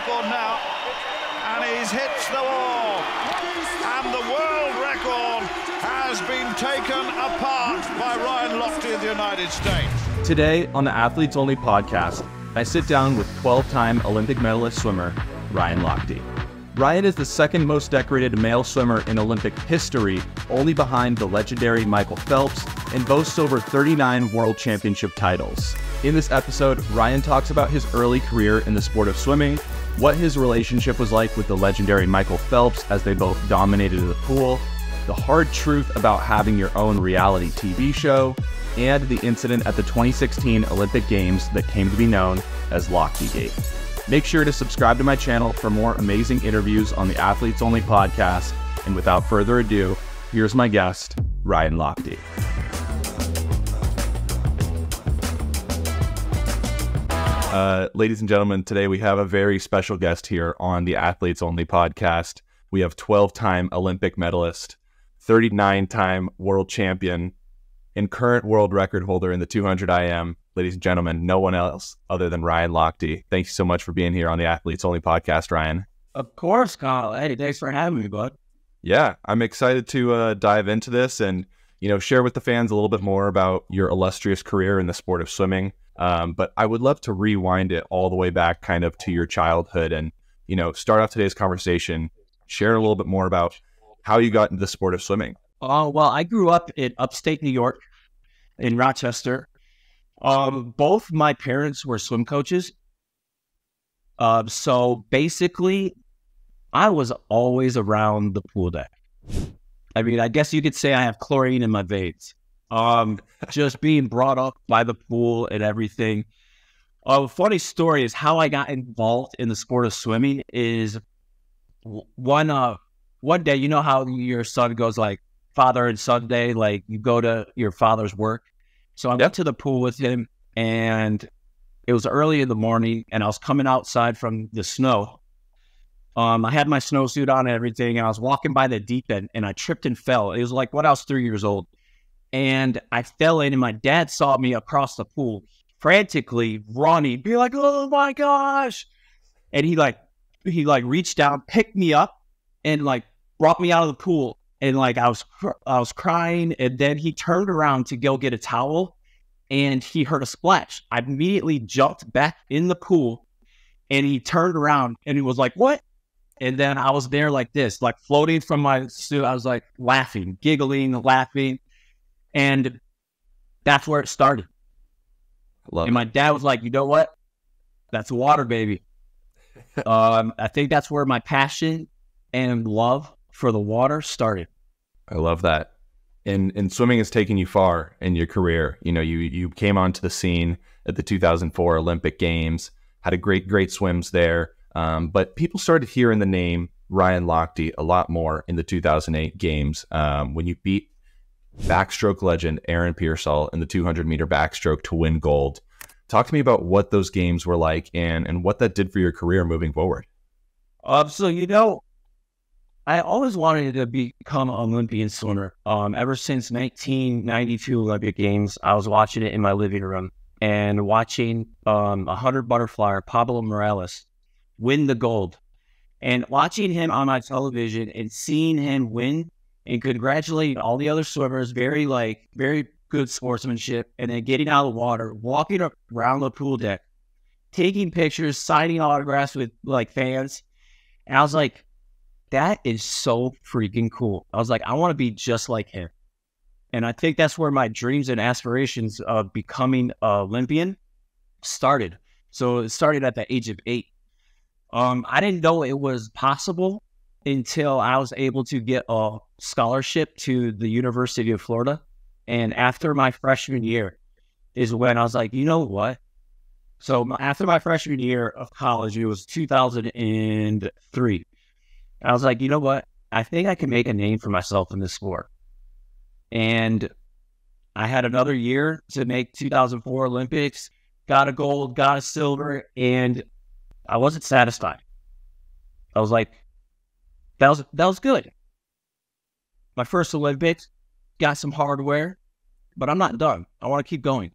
record now, and he's hits the wall. And the world record has been taken apart by Ryan Lochte of the United States. Today on the Athletes Only podcast, I sit down with 12-time Olympic medalist swimmer, Ryan Lochte. Ryan is the second most decorated male swimmer in Olympic history, only behind the legendary Michael Phelps, and boasts over 39 world championship titles. In this episode, Ryan talks about his early career in the sport of swimming, what his relationship was like with the legendary Michael Phelps as they both dominated the pool, the hard truth about having your own reality TV show, and the incident at the 2016 Olympic Games that came to be known as Lochtegate. Make sure to subscribe to my channel for more amazing interviews on the Athletes Only podcast. And without further ado, here's my guest, Ryan Lochte. Ladies and gentlemen, today we have a very special guest here on the Athletes Only podcast. We have 12-time Olympic medalist, 39-time world champion, and current world record holder in the 200 IM. Ladies and gentlemen, no one else other than Ryan Lochte. Thank you so much for being here on the Athletes Only podcast, Ryan. Of course, Kyle. Hey, thanks for having me, bud. Yeah, I'm excited to dive into this and, share with the fans a little bit more about your illustrious career in the sport of swimming. But I would love to rewind it all the way back kind of to your childhood and, start off today's conversation, share a little bit more about how you got into the sport of swimming. Oh, well, I grew up in upstate New York, in Rochester. Both my parents were swim coaches. So basically, I was always around the pool deck. I mean, I guess you could say I have chlorine in my veins. Just being brought up by the pool and everything. A funny story is how I got involved in the sport of swimming is one day, you know how your son goes like father and son day, like you go to your father's work. So I went to the pool with him, and it was early in the morning, and I was coming outside from the snow. I had my snowsuit on and everything, and I was walking by the deep end, and I tripped and fell. It was like when I was 3 years old, and I fell in, and my dad saw me across the pool, frantically running, be like, "Oh my gosh!" And he reached down, picked me up, and brought me out of the pool. And I was crying, and then he turned around to go get a towel, and he heard a splash. I immediately jumped back in the pool, and he turned around, and he was like, "What?" And then I was there like this, floating from my suit. I was laughing, giggling, laughing, and that's where it started. And my dad was like, "You know what? That's water, baby." I think that's where my passion and love for the water started. I love that. And swimming has taken you far in your career. You came onto the scene at the 2004 Olympic Games, had a great swims there. But people started hearing the name Ryan Lochte a lot more in the 2008 Games when you beat backstroke legend Aaron Piersol in the 200-meter backstroke to win gold. Talk to me about what those games were like and what that did for your career moving forward. I always wanted to become an Olympian swimmer. Ever since 1992 Olympic Games, I was watching it in my living room and watching 100 butterflyer Pablo Morales win the gold, and watching him on my television and seeing him win and congratulating all the other swimmers, very good sportsmanship, and then getting out of the water, walking around the pool deck, taking pictures, signing autographs with fans, and I was like, that is so freaking cool. I was like, I want to be just like him. And I think that's where my dreams and aspirations of becoming an Olympian started. So it started at the age of 8. I didn't know it was possible until I was able to get a scholarship to the University of Florida. And after my freshman year is when I was like, you know what? So after my freshman year of college, it was 2003. I was like, you know what? I think I can make a name for myself in this sport. And I had another year to make 2004 Olympics, got a gold, got a silver, and I wasn't satisfied. I was like, that was good. My first Olympics, got some hardware, but I'm not done. I want to keep going.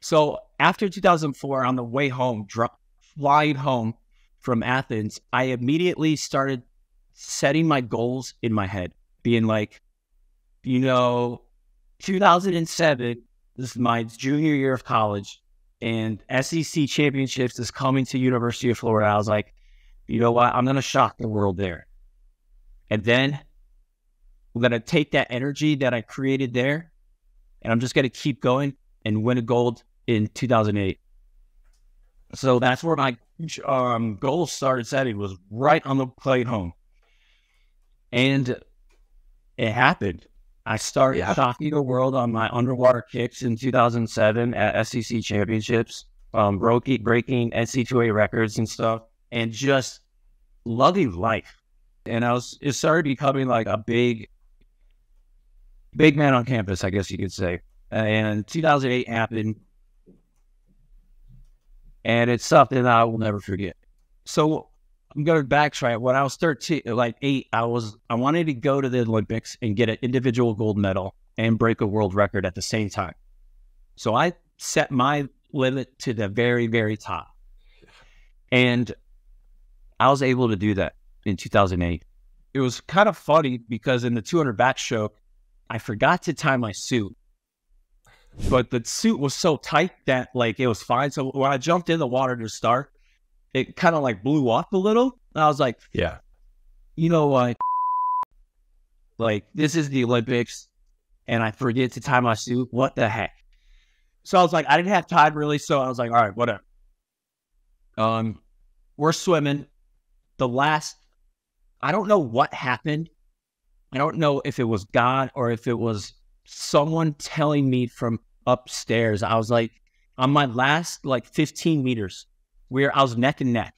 So after 2004, on the way home, flying home from Athens, I immediately started setting my goals in my head, being like, 2007, this is my junior year of college, and SEC championships is coming to University of Florida. I was like, you know what? I'm going to shock the world there. And then I'm going to take that energy that I created there, and I'm just going to keep going and win a gold in 2008. So that's where my goals started setting, was right on the plane home. And it happened. I started shocking the world on my underwater kicks in 2007 at SEC championships, breaking NC2A records and stuff, and just loving life. And it started becoming like a big man on campus, I guess you could say. And 2008 happened, and it's something that I will never forget. So I'm going to backtrack. When I was 13, like 8, I wanted to go to the Olympics and get an individual gold medal and break a world record at the same time. So I set my limit to the very, very top. And I was able to do that in 2008. It was kind of funny because in the 200 backstroke, I forgot to tie my suit. But the suit was so tight that like it was fine. So when I jumped in the water to start, it kind of like blew up a little. And I was like, yeah, you know what? Like, this is the Olympics and I forget to tie my suit. What the heck? So I was like, I didn't have time really. So I was like, all right, whatever. We're swimming. I don't know what happened. I don't know if it was God or if it was someone telling me from upstairs. I was like, on my last like 15 meters, where I was neck and neck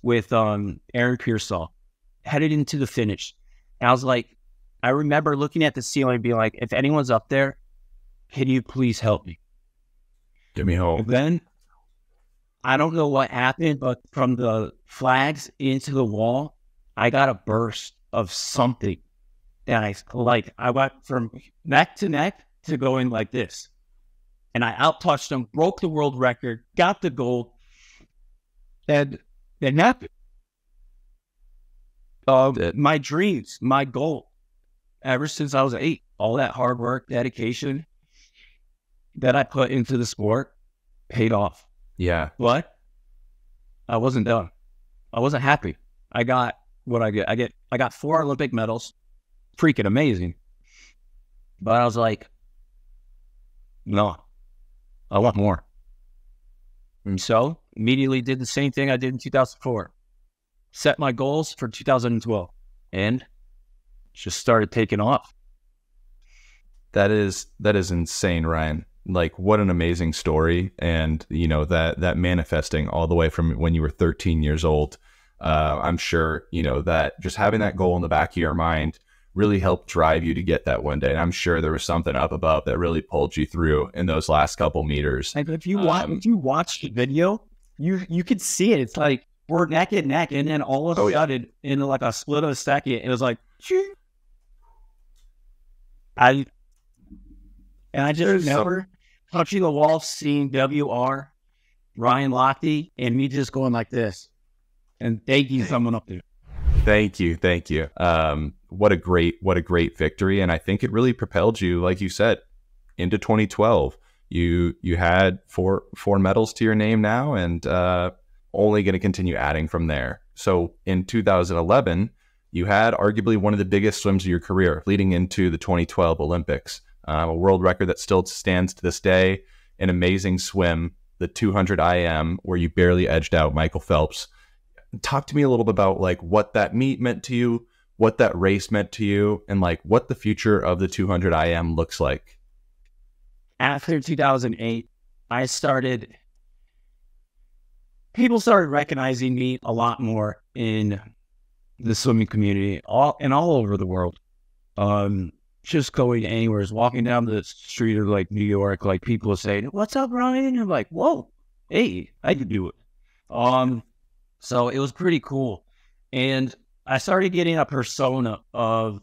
with Aaron Piersol, headed into the finish. And I was like, I remember looking at the ceiling and being like, if anyone's up there, can you please help me? Get me home. And then, I don't know what happened, but from the flags into the wall, I got a burst of something. And I went from neck to neck to going like this. And I out-touched them, broke the world record, got the gold. And it happened. My dreams, my goal, ever since I was 8, all that hard work, dedication that I put into the sport paid off. Yeah. But I wasn't done. I wasn't happy. I got what I get. I got 4 Olympic medals. Freaking amazing. But I was like, no, I want more. And so immediately did the same thing I did in 2004. Set my goals for 2012 and just started taking off. That is insane, Ryan. Like, what an amazing story. And, that manifesting all the way from when you were 13 years old. I'm sure, that just having that goal in the back of your mind really helped drive you to get that one day. And I'm sure there was something up above that really pulled you through in those last couple meters. And if you watch the video, you could see it. It's like we're neck and neck, and then all of a sudden, in like a split of a second, it was like, I just remember touching the wall, seeing WR, Ryan Lochte, and me just going like this. And thank you, someone up there. Thank you. What a great victory. And I think it really propelled you, like you said, into 2012. You had four medals to your name now, and only going to continue adding from there. So in 2011, you had arguably one of the biggest swims of your career leading into the 2012 Olympics. A world record that still stands to this day, an amazing swim, the 200 IM, where you barely edged out Michael Phelps. Talk to me a little bit about like what that meet meant to you, what that race meant to you, and like what the future of the 200 IM looks like. After 2008, people started recognizing me a lot more in the swimming community, all over the world. Just going anywhere, walking down the street of like New York, like people are saying, "What's up, Ryan?" I'm like, "Whoa, hey, I can do it." So it was pretty cool. And I started getting a persona of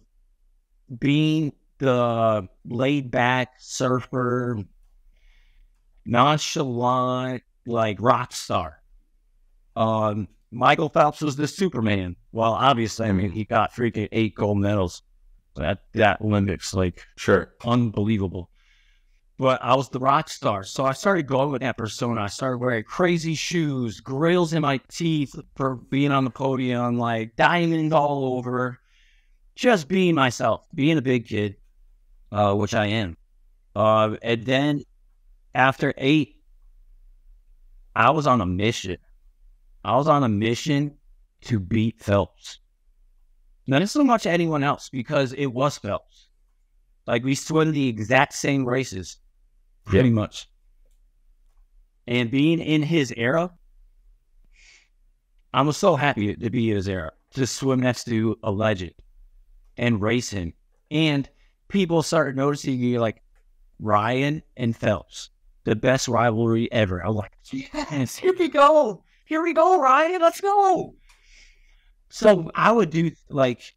being the laid back surfer, nonchalant, like rock star. Michael Phelps was the Superman. Well, obviously, I mean, he got freaking 8 gold medals at that Olympics, like, Sure. unbelievable. But I was the rock star, so I started going with that persona. I started wearing crazy shoes, grills in my teeth for being on the podium, like diamonds all over, just being myself, being a big kid, which I am. And then after 8, I was on a mission. I was on a mission to beat Phelps. Not so much anyone else, because it was Phelps. Like, we swim the exact same races, pretty much. And being in his era, I was so happy to be in his era, to swim next to a legend and race him. And people started noticing you, like, Ryan and Phelps, the best rivalry ever. I'm like, yes, here we go. Here we go, Ryan, let's go. So I would do, like,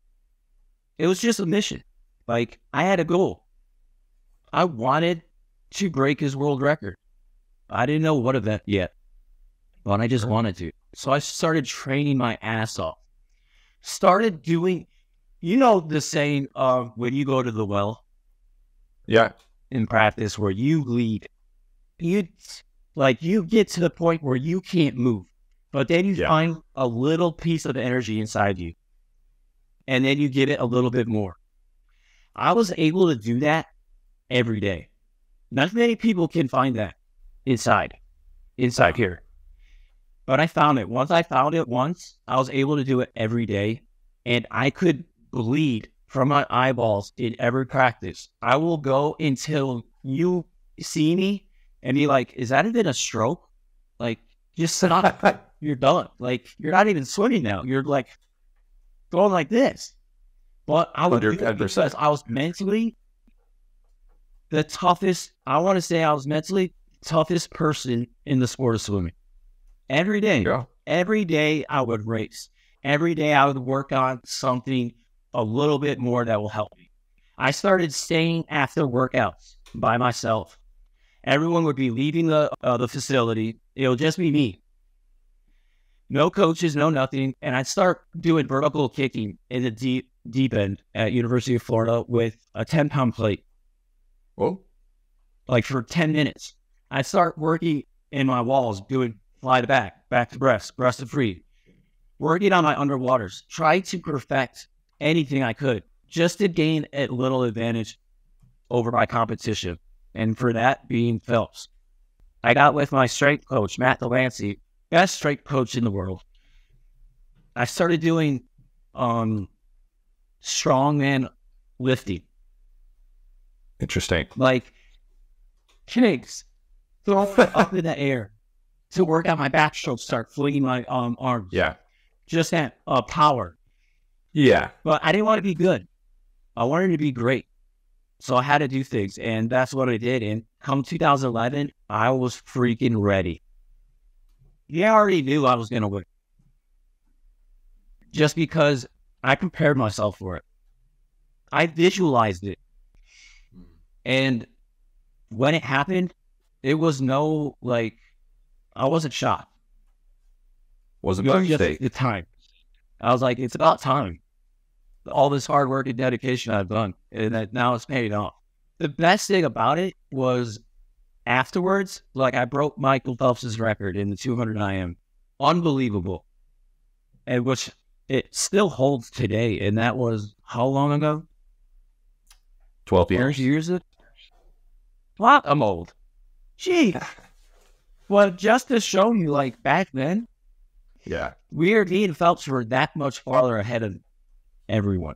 it was just a mission. Like, I had a goal. I wanted to break his world record. I didn't know what event yet, but I just wanted to. So I started training my ass off. Started doing, you know, the saying of when you go to the well. Yeah. In practice, where you lead, you get to the point where you can't move, but then you find a little piece of energy inside you, and then you get it a little bit more. I was able to do that every day. Not many people can find that inside here, but I found it. Once I found it once, I was able to do it every day, and I could bleed from my eyeballs in every practice. I will go until you see me and be like, is that even a stroke? Like, just stop. You're done. Like, you're not even swimming now. You're like going like this. But I would do it because I was mentally the toughest. I want to say I was mentally toughest person in the sport of swimming. Every day. Yeah. Every day I would race. Every day I would work on something a little bit more that will help me. I started staying after workouts by myself. Everyone would be leaving the facility. It'll just be me. No coaches, no nothing. And I'd start doing vertical kicking in the deep end at University of Florida with a 10-pound plate. Whoa. Like for 10 minutes. I'd start working in my walls, doing fly to back to breast to free. Working on my underwaters. Try to perfect anything I could just to gain a little advantage over my competition. And for that being Phelps. I got with my strength coach, Matt Delancey, best strength coach in the world. I started doing strongman lifting. Interesting. Like kicks, throwing it up in the air to work out my backstroke, start flinging my arms. Yeah. Just that power. Yeah. But I didn't want to be good. I wanted to be great. So I had to do things, and that's what I did. And come 2011, I was freaking ready. Yeah, I already knew I was going to win. Just because I prepared myself for it. I visualized it. And when it happened, it was no, like, I wasn't shocked. Wasn't just the time. I was like, it's about time. All this hard work and dedication I've done, and that now it's paid off. The best thing about it was afterwards, like I broke Michael Phelps' record in the 200 IM. Unbelievable. And which it still holds today. And that was how long ago? 12 years. Years? Wow, I'm old. Gee. Well, just to show you, like back then, yeah, me and Phelps were that much farther ahead of everyone.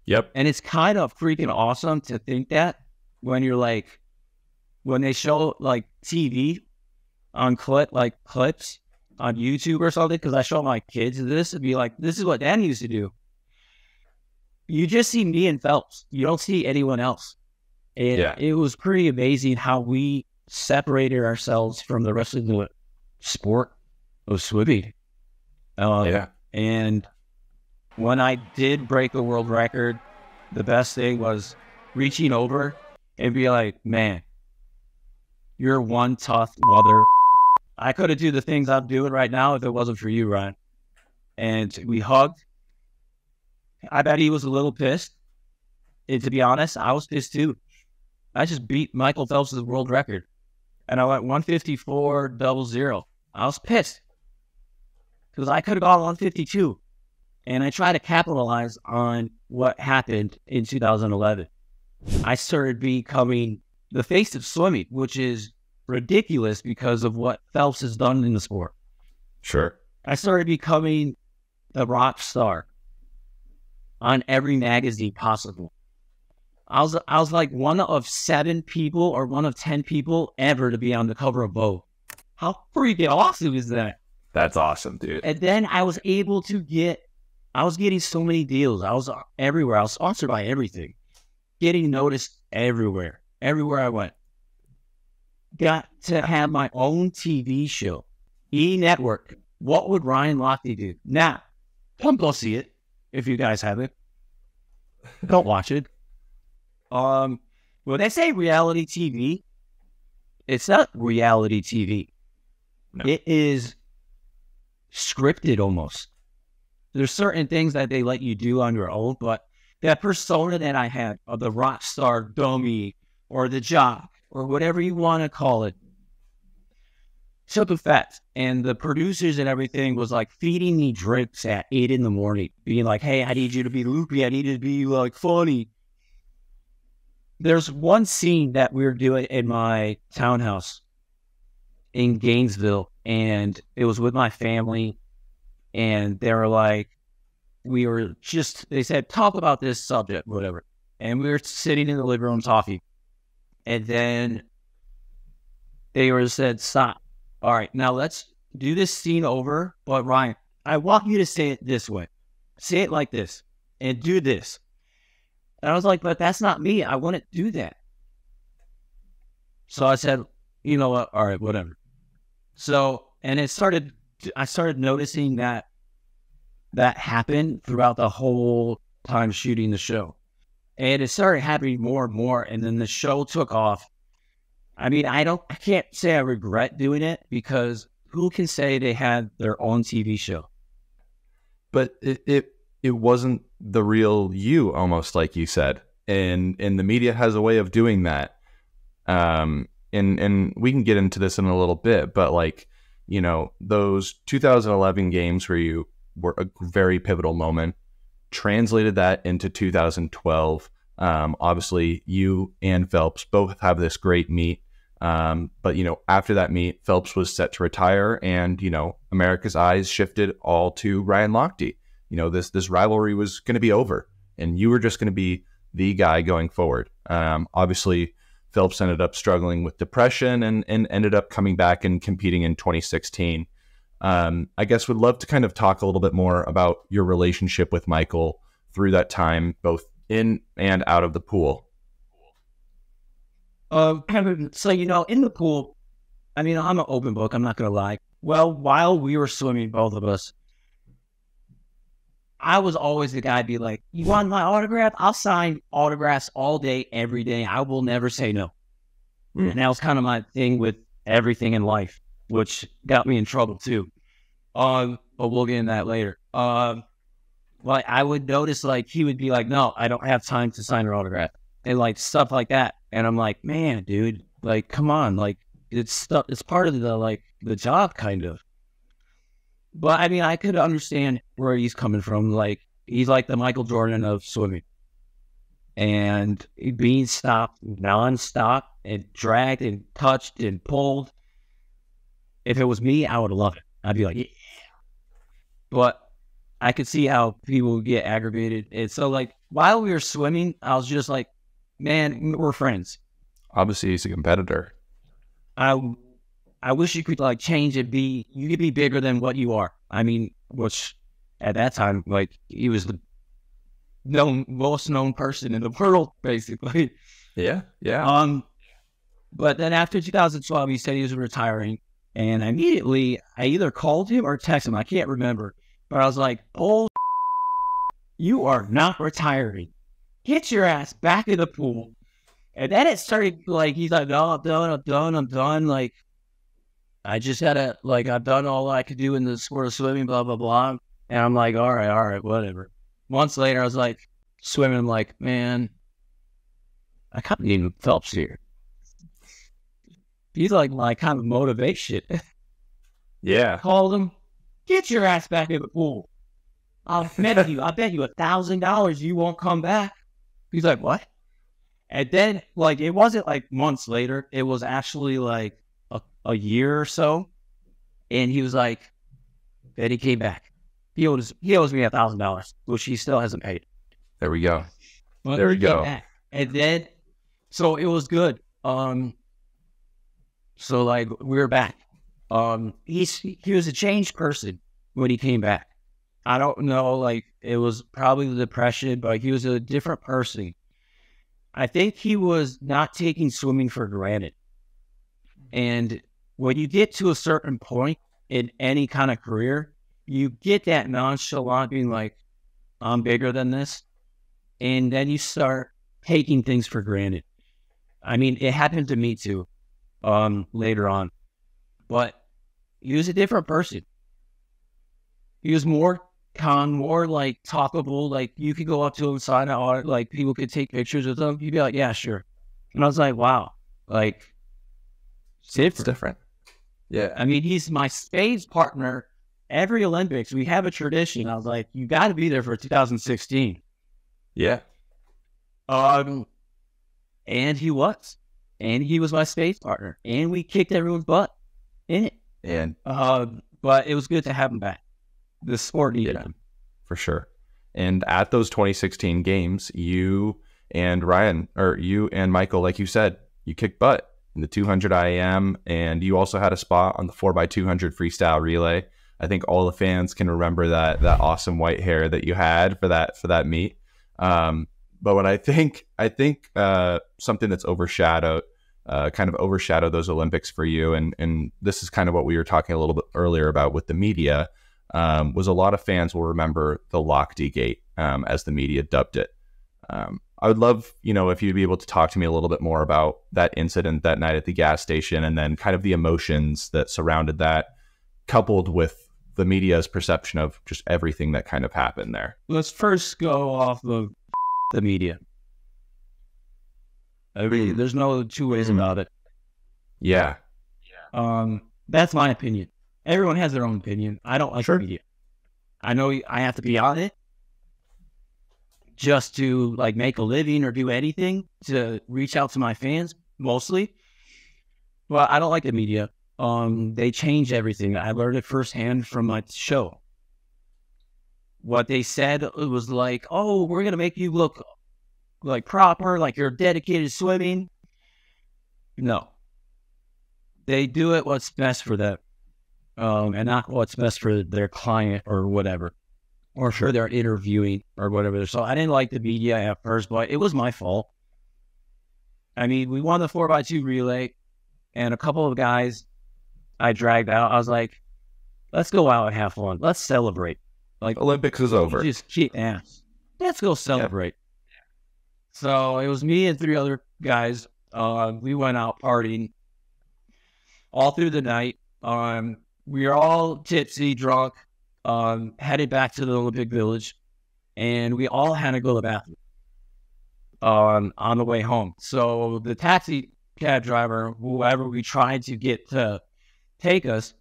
Yep. And it's kind of freaking awesome to think that when you're like, when they show like TV on clips on YouTube or something, because I show my kids this and be like, this is what Dad used to do. You just see me and Phelps. You don't see anyone else. And it was pretty amazing how we separated ourselves from the rest of the sport of swimming. And when I did break a world record, the best thing was reaching over and be like, man, you're one tough mother. I couldn't do the things I'm doing right now if it wasn't for you, Ryan. And we hugged. I bet he was a little pissed. And to be honest, I was pissed too. I just beat Michael Phelps' world record. And I went 154.00. I was pissed. Because I could have gone 152. And I tried to capitalize on what happened in 2011. I started becoming the face of swimming, which is ridiculous because of what Phelps has done in the sport. Sure. I started becoming a rock star on every magazine possible. I was like one of 7 people or one of 10 people ever to be on the cover of Vogue. How freaking awesome is that? That's awesome, dude. And then I was able to I was getting so many deals. I was everywhere. I was sponsored by everything. Getting noticed everywhere I went. Got to have my own TV show. E-Network. What would Ryan Lochte do? Now, come go see it if you guys haven't. Don't watch it. When they say reality TV, it's not reality TV. No. It is scripted almost. There's certain things that they let you do on your own, but that persona that I had of the rock star dummy or the jock or whatever you want to call it took effect. And the producers and everything was like feeding me drinks at 8 a.m, being like, hey, I need you to be loopy. I need you to be like funny. There's one scene that we were doing in my townhouse in Gainesville, and it was with my family. And they were like, they said, talk about this subject, whatever. And we were sitting in the living room talking. And then they said, stop. All right, now let's do this scene over. But Ryan, I want you to say it this way. Say it like this and do this. And I was like, but that's not me. I wouldn't do that. So I said, you know what? All right, whatever. So, and I started noticing that happened throughout the whole time shooting the show. And it started happening more and more. And then the show took off. I mean, I can't say I regret doing it because who can say they had their own TV show? But it wasn't the real you, almost like you said. And the media has a way of doing that. And we can get into this in a little bit, but like, you know, those 2011 games where you were a very pivotal moment, translated that into 2012. Obviously, you and Phelps both have this great meet. But, you know, after that meet, Phelps was set to retire and, you know, America's eyes shifted all to Ryan Lochte. You know, this rivalry was going to be over and you were just going to be the guy going forward. Obviously, Phelps ended up struggling with depression and ended up coming back and competing in 2016. I guess would love to kind of talk a little bit more about your relationship with Michael through that time, both in and out of the pool. So, you know, in the pool, I mean, I'm an open book. I'm not going to lie. Well, while we were swimming, both of us, I was always the guy be like, you want my autograph? I'll sign autographs all day, every day. I will never say no. And that was kind of my thing with everything in life, which got me in trouble too. But we'll get into that later. Like I would notice like he would be like, no, I don't have time to sign your autograph and like stuff like that. And I'm like, man, dude, like, come on. Like it's part of the job kind of. But I mean, I could understand where he's coming from. Like he's like the Michael Jordan of swimming and being stopped nonstop and dragged and touched and pulled. If it was me, I would have loved it. I'd be like, yeah. But I could see how people would get aggravated. And so like while we were swimming, I was just like, man, we're friends. Obviously he's a competitor. I wish you could like change it. You could be bigger than what you are. I mean, which at that time, like he was the most known person in the world, basically. Yeah. Yeah. But then after 2012, he said he was retiring. And immediately I either called him or texted him. I can't remember. But I was like, oh, you are not retiring. Get your ass back in the pool. And then it started like, he's like, no, I'm done. Like, I just had to, like, I've done all I could do in the sport of swimming, blah, blah, blah. And I'm like, all right, whatever. Months later, I was like, swimming, I'm like, man, I kind of need Phelps here. He's like my kind of motivation. Yeah. Called him, get your ass back in the pool. I bet you $1,000 you won't come back. He's like, what? And then, like, it wasn't like months later. It was actually like a year or so. And he was like, then he came back. He owes me $1,000, which he still hasn't paid. There we go. But there we go. And then, so it was good. So like we were back. He was a changed person when he came back. I don't know, like it was probably the depression, but he was a different person. I think he was not taking swimming for granted. And when you get to a certain point in any kind of career, you get that nonchalant being like, I'm bigger than this. And then you start taking things for granted. I mean, it happened to me too, later on. But he was a different person. He was more calm, more like talkable. Like you could go up to him, sign out, like people could take pictures with him. He'd be like, yeah, sure. And I was like, wow, like it's different. Yeah. I mean, he's my spades partner. Every Olympics, we have a tradition. I was like, you got to be there for 2016. Yeah. And he was. And he was my spades partner. And we kicked everyone's butt in it. And but it was good to have him back. The sport needed him. For sure. And at those 2016 games, you and Ryan, or you and Michael, like you said, you kicked butt in the 200 IAM, and you also had a spot on the 4x200 freestyle relay. I think all the fans can remember that awesome white hair that you had for that meet. But what I think something that's overshadowed those Olympics for you, and this is kind of what we were talking a little bit earlier about with the media, was a lot of fans will remember the Lochtegate, as the media dubbed it. I would love, if you'd be able to talk to me a little bit more about that incident that night at the gas station, and then kind of the emotions that surrounded that, coupled with the media's perception of just everything that kind of happened there. Let's first go off of the media. I mean, there's no two ways about it. Yeah. That's my opinion. Everyone has their own opinion. I don't like the media. I know I have to be on it just to like make a living or do anything to reach out to my fans mostly. But I don't like the media. They change everything. I learned it firsthand from my show. What they said, it was like, oh, we're going to make you look like proper, like you're dedicated to swimming. No. They do it what's best for them, and not what's best for their client or whatever, or for their interviewing or whatever. So I didn't like the media at first, but it was my fault. I mean, we won the 4x2 relay, and a couple of guys I dragged out. I was like, let's go out and have fun. Let's celebrate. Like Olympics is over. Just keep ass. Let's go celebrate. Yeah. So it was me and three other guys. We went out partying all through the night. We were all tipsy, drunk, headed back to the Olympic Village, and we all had to go to the bathroom on the way home. So the taxi cab driver, whoever we tried to get to take us,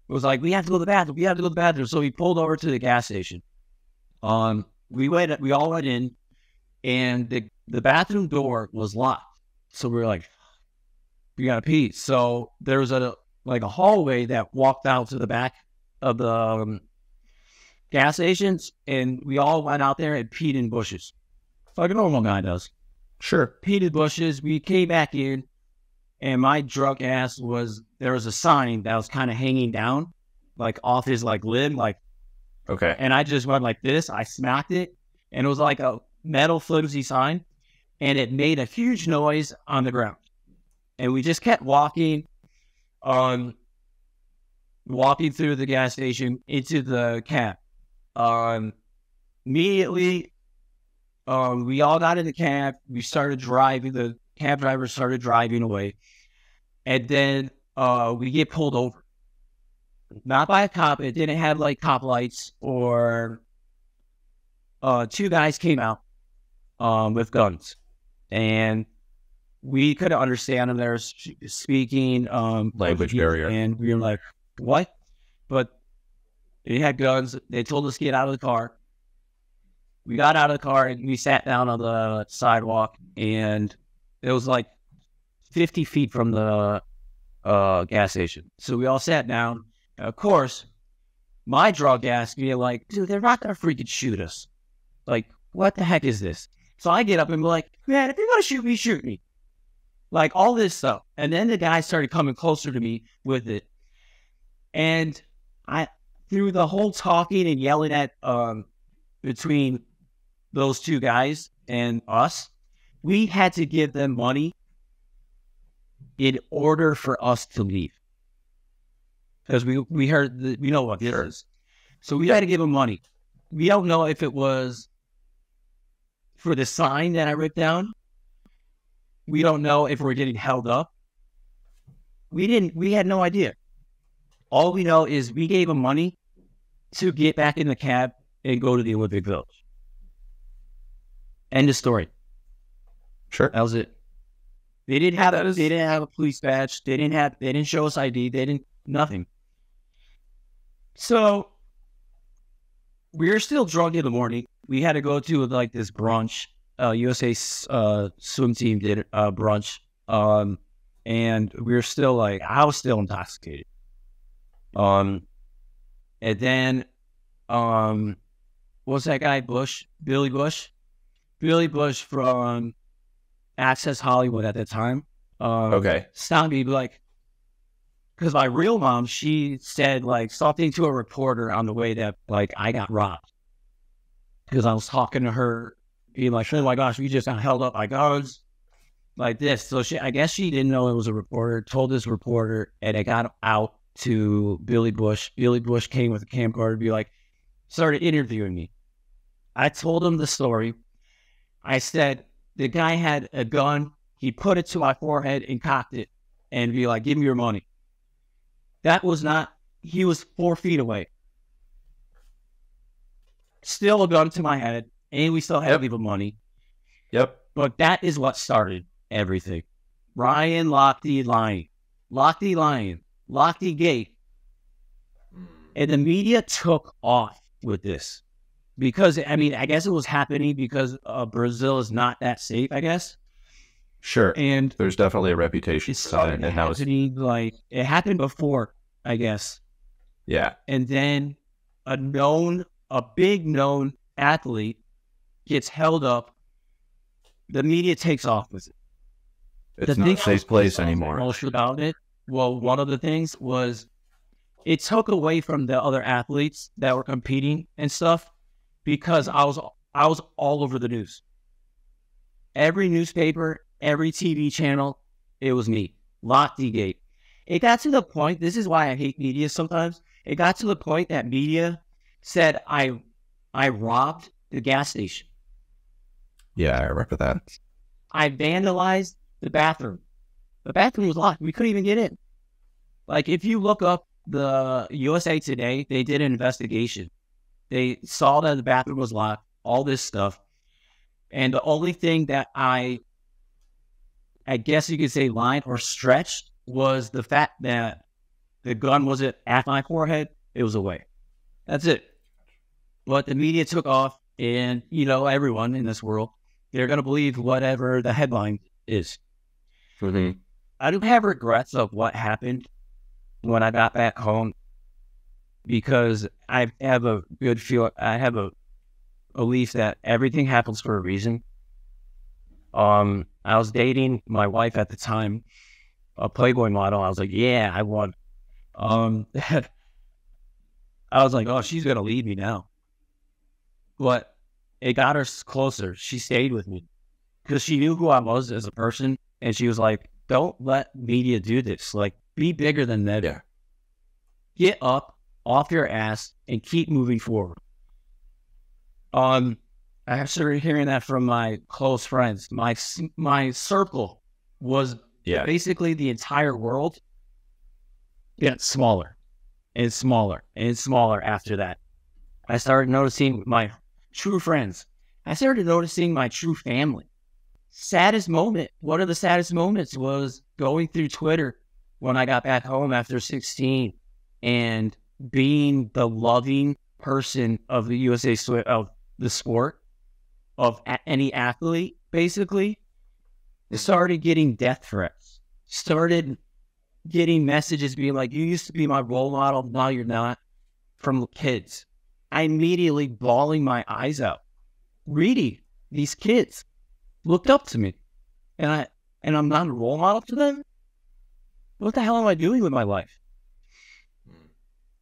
was like, we have to go to the bathroom. We have to go to the bathroom. So we pulled over to the gas station. We all went in, and the bathroom door was locked. So we were like, we gotta pee. So there was a hallway that walked out to the back of the gas stations, and we all went out there and peed in bushes, like a normal guy does. Sure. Peed in bushes. We came back in, and my drunk ass there was a sign that was kind of hanging down, like off his lid, okay. And I just went like this. I smacked it, and it was like a metal flimsy sign, and it made a huge noise on the ground. And we just kept walking through the gas station into the cab. Immediately, we all got in the cab. We started driving. The cab driver started driving away. And then we get pulled over. Not by a cop. It didn't have like cop lights or 2 guys came out with guns, and we couldn't understand them. They were speaking Language barrier, and we were like, "What?" But they had guns. They told us to get out of the car. We got out of the car and we sat down on the sidewalk, and it was like 50 feet from the gas station. So we all sat down. Of course, my drug asked me, like, dude, they're not going to freaking shoot us. Like, what the heck is this? So I get up and be like, man, if you're going to shoot me, shoot me. Like, all this stuff. And then the guy started coming closer to me with it. And through the whole talking and yelling at between those 2 guys and us, we had to give them money in order for us to leave. Because we heard, we know what this is. So we had to give them money. We don't know if it was for the sign that I wrote down. We don't know if we're getting held up. We had no idea. All we know is we gave them money to get back in the cab and go to the Olympic Village. End of story. Sure. That was it. They didn't have a police badge. They didn't show us ID. They didn't, nothing. So we were still drunk in the morning. We had to go to like this brunch. USA swim team did brunch. And we were still like, I was still intoxicated. And then, what was that guy? Billy Bush from Access Hollywood at that time. Okay. Stopped me like, because my real mom, she said like something to a reporter on the way that like I got robbed. Because I was talking to her, being like, oh my gosh, we just got held up by guards. Like this. So I guess she didn't know it was a reporter, told this reporter, and it got out to Billy Bush. Billy Bush came with a camcorder to be like, started interviewing me. I told him the story. I said, the guy had a gun. He put it to my forehead and cocked it and be like, give me your money. That was not, he was 4 feet away. Still a gun to my head, and we still had to leave him money. Yep. But that is what started everything. Ryan Lochte lying. Lochtegate. And the media took off with this. Because, I mean, I guess it was happening because Brazil is not that safe, I guess. Sure. And there's definitely a reputation for it. And that was like, it happened before, I guess. Yeah. And then a big known athlete gets held up. The media takes off with it. It's not a safe place anymore. About it. Well, one of the things was it took away from the other athletes that were competing and stuff because I was all over the news. Every newspaper, every TV channel, it was me. Lochtegate. It got to the point, this is why I hate media sometimes. It got to the point that media said I robbed the gas station. Yeah, I remember that. I vandalized the bathroom. The bathroom was locked. We couldn't even get in. Like, if you look up the USA Today, they did an investigation. They saw that the bathroom was locked, all this stuff. And the only thing that I guess you could say lied or stretched was the fact that the gun wasn't at my forehead. It was away. That's it. But the media took off, and, you know, everyone in this world, they're going to believe whatever the headline is. Mm-hmm. I don't have regrets of what happened when I got back home because I have a good feel. I have a belief that everything happens for a reason. I was dating my wife at the time, a Playboy model. I was like, yeah, I won. I was like, oh, she's going to leave me now. But it got her closer. She stayed with me because she knew who I was as a person. And she was like, don't let media do this. Like, be bigger than that. Yeah. Get up off your ass and keep moving forward. I started hearing that from my close friends. My circle was basically the entire world. get smaller and smaller and smaller after that. I started noticing my true friends. I started noticing my true family. Saddest moment, one of the saddest moments was going through Twitter when I got back home after 16 and being the loving person of the of the sport, of any athlete, basically. Started getting death threats. Started getting messages being like, you used to be my role model, now you're not, from kids. I immediately bawling my eyes out. Reading these kids looked up to me, and I'm not a role model to them. What the hell am I doing with my life?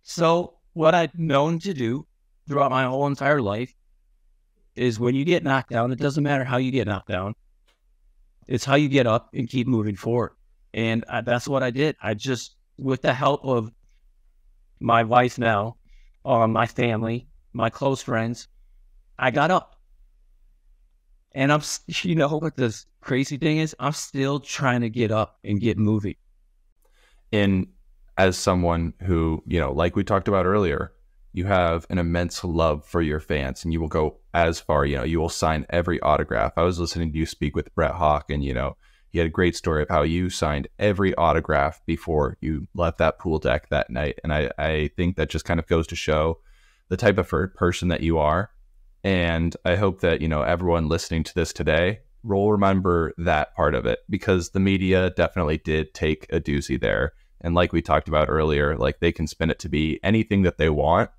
So what I've known to do throughout my whole entire life is when you get knocked down, it doesn't matter how you get knocked down. It's how you get up and keep moving forward. And that's what I did. I just, with the help of my wife now, my family, my close friends, I got up. And I'm, you know what the crazy thing is? I'm still trying to get up and get moving. And as someone who, you know, like we talked about earlier, you have an immense love for your fans, and you will go as far, you know, you will sign every autograph. I was listening to you speak with Brett Hawk, and, you know, he had a great story of how you signed every autograph before you left that pool deck that night. And I think that just kind of goes to show the type of person that you are. And I hope that, you know, everyone listening to this today will remember that part of it, because the media definitely did take a doozy there. And like we talked about earlier, like they can spin it to be anything that they want.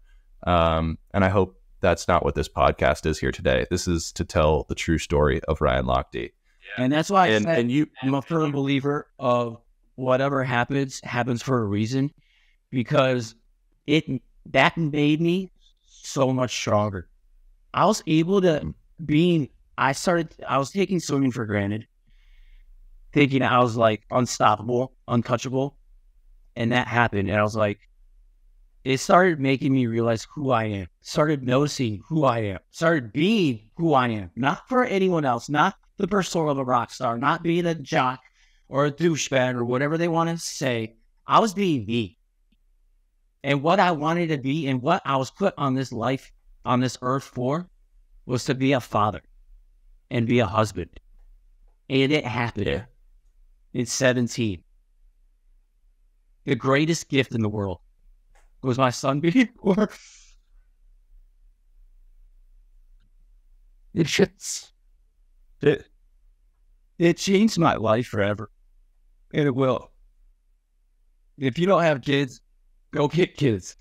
And I hope that's not what this podcast is here today. This is to tell the true story of Ryan Lochte. And that's why I'm a firm believer of whatever happens for a reason, because that made me so much stronger. I was able to I was taking swimming for granted, thinking I was like unstoppable, untouchable. And that happened. And I was like, it started making me realize who I am, started noticing who I am, started being who I am, not for anyone else, not the persona of a rock star, not being a jock or a douchebag or whatever they want to say. I was being me. And what I wanted to be and what I was put on this life, on this earth for, was to be a father and be a husband. And it happened in 17. The greatest gift in the world was my son being born. It changed my life forever. And it will. If you don't have kids, go get kids.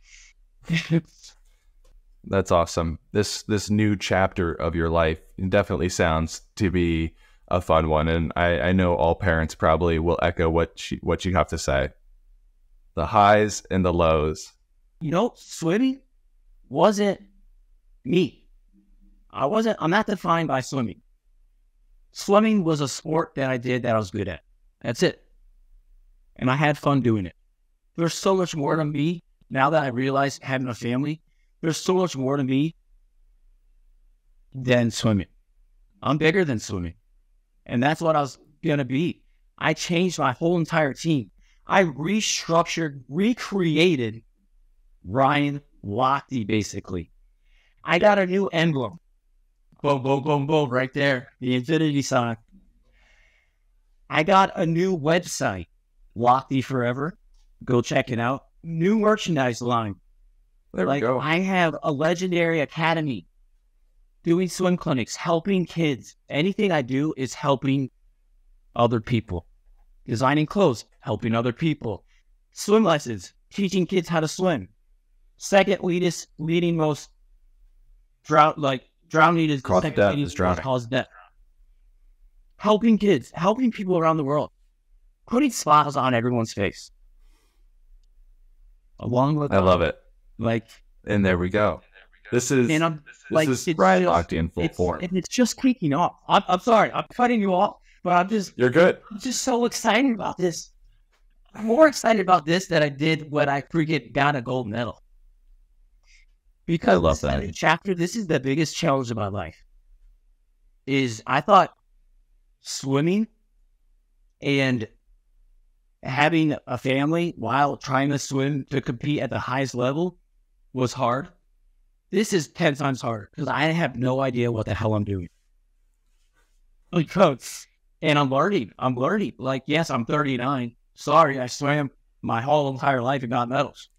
That's awesome. This new chapter of your life definitely sounds to be a fun one. And I know all parents probably will echo what you have to say. The highs and the lows. You know, swimming wasn't me. I'm not defined by swimming. Swimming was a sport that I did that I was good at. That's it. And I had fun doing it. There's so much more to me now that I realize having a family. There's so much more to me than swimming. I'm bigger than swimming. And that's what I was going to be. I changed my whole entire team. I restructured, recreated Ryan Lochte, basically. I got a new emblem. Boom, boom, boom, boom, right there. The infinity sign. I got a new website, Lochte Forever. Go check it out. New merchandise line. There we go. I have a legendary academy doing swim clinics, helping kids. Anything I do is helping other people. Designing clothes, helping other people. Swim lessons, teaching kids how to swim. Second leading most drowning is the second leading most cause death. Helping kids, helping people around the world, putting smiles on everyone's face. Along with I love it. And there we go. This is Ryan Lochte in full form. And it's just kicking off. I'm sorry, I'm cutting you off, but You're good. I'm just so excited about this. I'm more excited about this than I did when I freaking got a gold medal. Because I love that chapter. This is the biggest challenge of my life. I thought swimming and having a family while trying to swim to compete at the highest level was hard. This is 10 times harder because I have no idea what the hell I'm doing. And I'm learning. Like, yes, I'm 39. Sorry, I swam my whole entire life and got medals.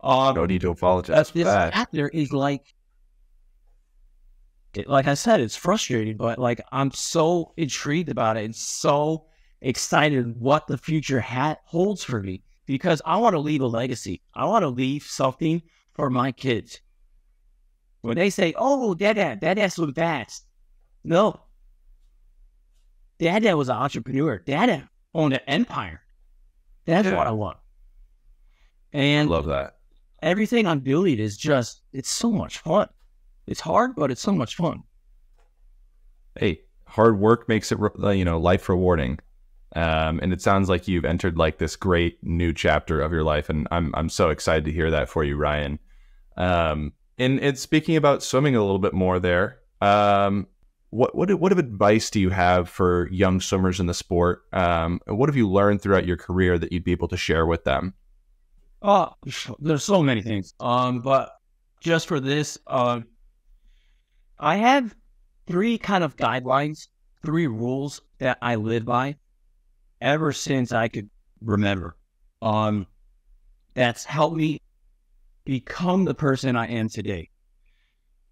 No need to apologize for this that. factor is like I said, it's frustrating, but like I'm so intrigued about it and so excited what the future holds for me because I want to leave a legacy. I want to leave something for my kids. When they say, "Oh, Dad swim fast," no, Dad was an entrepreneur. Dad owned an empire. That's what I want. And love that. Everything I'm doing is just, it's so much fun. It's hard, but it's so much fun. Hey, hard work makes it, life rewarding. And it sounds like you've entered like this great new chapter of your life. And I'm so excited to hear that for you, Ryan. And speaking about swimming a little bit more there, what advice do you have for young swimmers in the sport? What have you learned throughout your career that you'd be able to share with them? Oh, there's so many things. But just for this, I have 3 kind of guidelines, 3 rules that I live by ever since I could remember. That's helped me become the person I am today.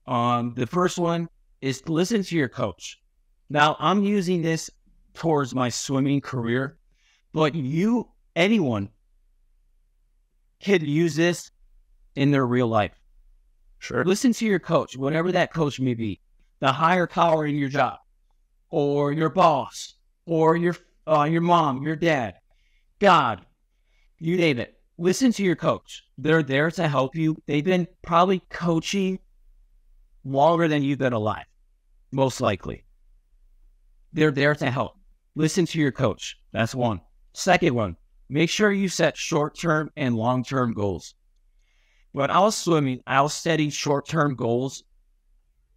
The first one is to listen to your coach. Now, I'm using this towards my swimming career, but anyone can use this in their real life. Sure. Listen to your coach, whatever that coach may be, the higher power in your job, or your boss, or your mom, your dad, God, you name it. Listen to your coach. They're there to help you. They've been probably coaching longer than you've been alive, most likely. They're there to help. Listen to your coach. That's one. Second one, make sure you set short-term and long-term goals. When I was swimming, I was setting short-term goals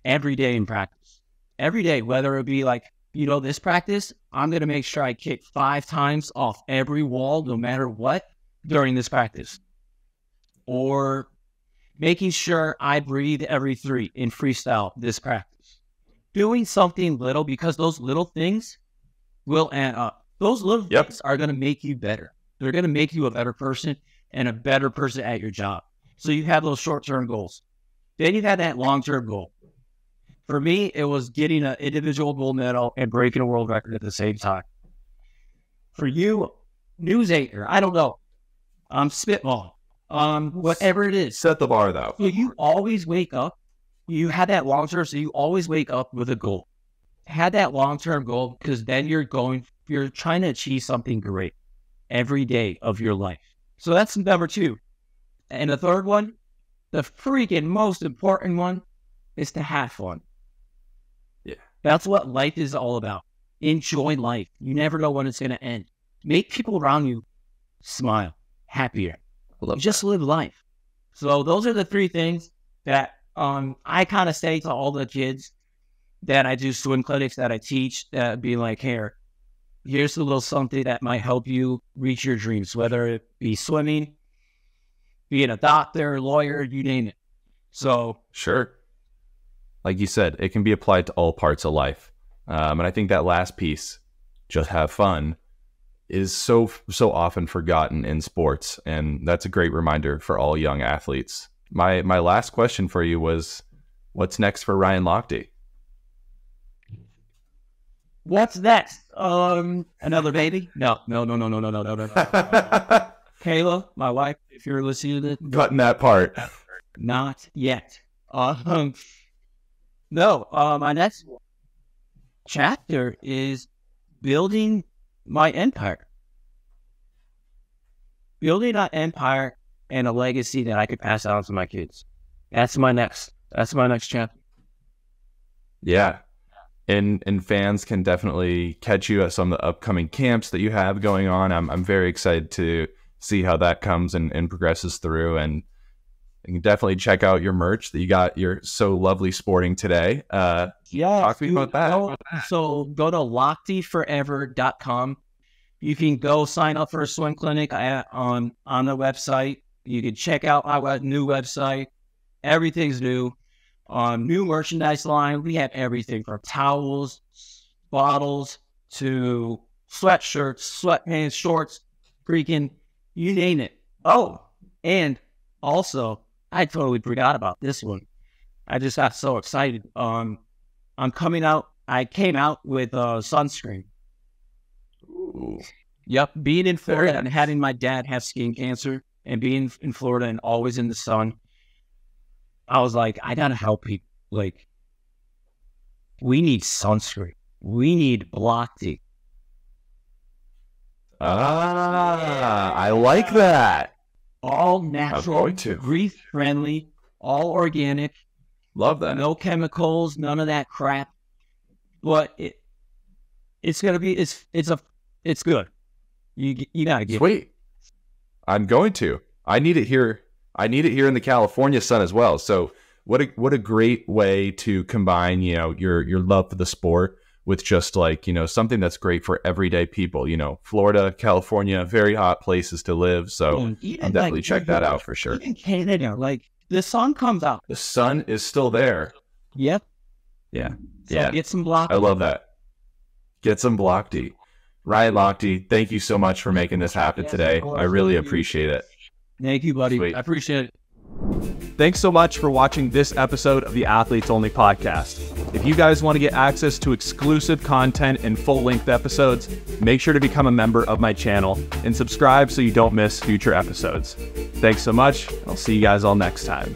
every day in practice. Every day, whether it be like, this practice, I'm going to make sure I kick 5 times off every wall, no matter what, during this practice. Or making sure I breathe every 3 in freestyle this practice. Doing something little, because those little things will add up. Those little things are going to make you better. They're going to make you a better person and a better person at your job. So you have those short-term goals. Then you have that long-term goal. For me, it was getting an individual gold medal and breaking a world record at the same time. For you, news anchor, I don't know. Spitball. Whatever it is. Set the bar, though. So you always wake up. You have that long-term, so you always wake up with a goal. Have that long-term goal, because then you're trying to achieve something great every day of your life. So that's number 2. And the third one, the freaking most important one, is to have fun. Yeah. That's what life is all about. Enjoy life. You never know when it's going to end. Make people around you smile, happier. Just live life. So those are the 3 things that I kind of say to all the kids that I do swim clinics, that I teach, that be like, here's a little something that might help you reach your dreams, whether it be swimming, being a doctor, lawyer, you name it. So sure. Like you said, it can be applied to all parts of life. And I think that last piece, just have fun, is so often forgotten in sports. And that's a great reminder for all young athletes. My last question for you was, what's next for Ryan Lochte? What's next? Another baby? No. Kayla, my wife, if you're listening to this. Cutting that part. Not yet. No, my next chapter is building my empire. Building an empire and a legacy that I could pass on to my kids. That's my next chapter. Yeah. And fans can definitely catch you at some of the upcoming camps that you have going on. I'm very excited to see how that comes and progresses through. And you can definitely check out your merch that you got. You're so lovely sporting today. Yeah. Talk to me about that. So go to lochtedforever.com. You can go sign up for a swim clinic on the website. You can check out our new website. Everything's new. New merchandise line. We have everything from towels, bottles, to sweatshirts, sweatpants, shorts, freaking, you name it. Oh, and also, I totally forgot about this one. I just got so excited. I came out with sunscreen. Ooh. Yep, being in Florida and having my dad have skin cancer and being in Florida and always in the sun, I was like, I gotta help people. Like, we need sunscreen. We need Lochte. I like that. All natural, grief-friendly, all organic. Love that. No chemicals, none of that crap. But it's gonna be it's good. You gotta get Sweet. I'm going to. I need it here. I need it here in the California sun as well. So what a great way to combine, you know, your love for the sport with just like, you know, something that's great for everyday people. You know, Florida, California, very hot places to live. So I'll definitely check that out for sure. Even Canada, like the sun comes out. The sun is still there. Yep. Yeah. So yeah. get some Lochte. I love that. Get some Lochte. Ryan Lochte, thank you so much for making this happen today. I really appreciate it. Thank you, buddy. Sweet. I appreciate it. Thanks so much for watching this episode of the Athletes Only podcast. If you guys want to get access to exclusive content and full-length episodes, make sure to become a member of my channel and subscribe so you don't miss future episodes. Thanks so much. I'll see you guys all next time.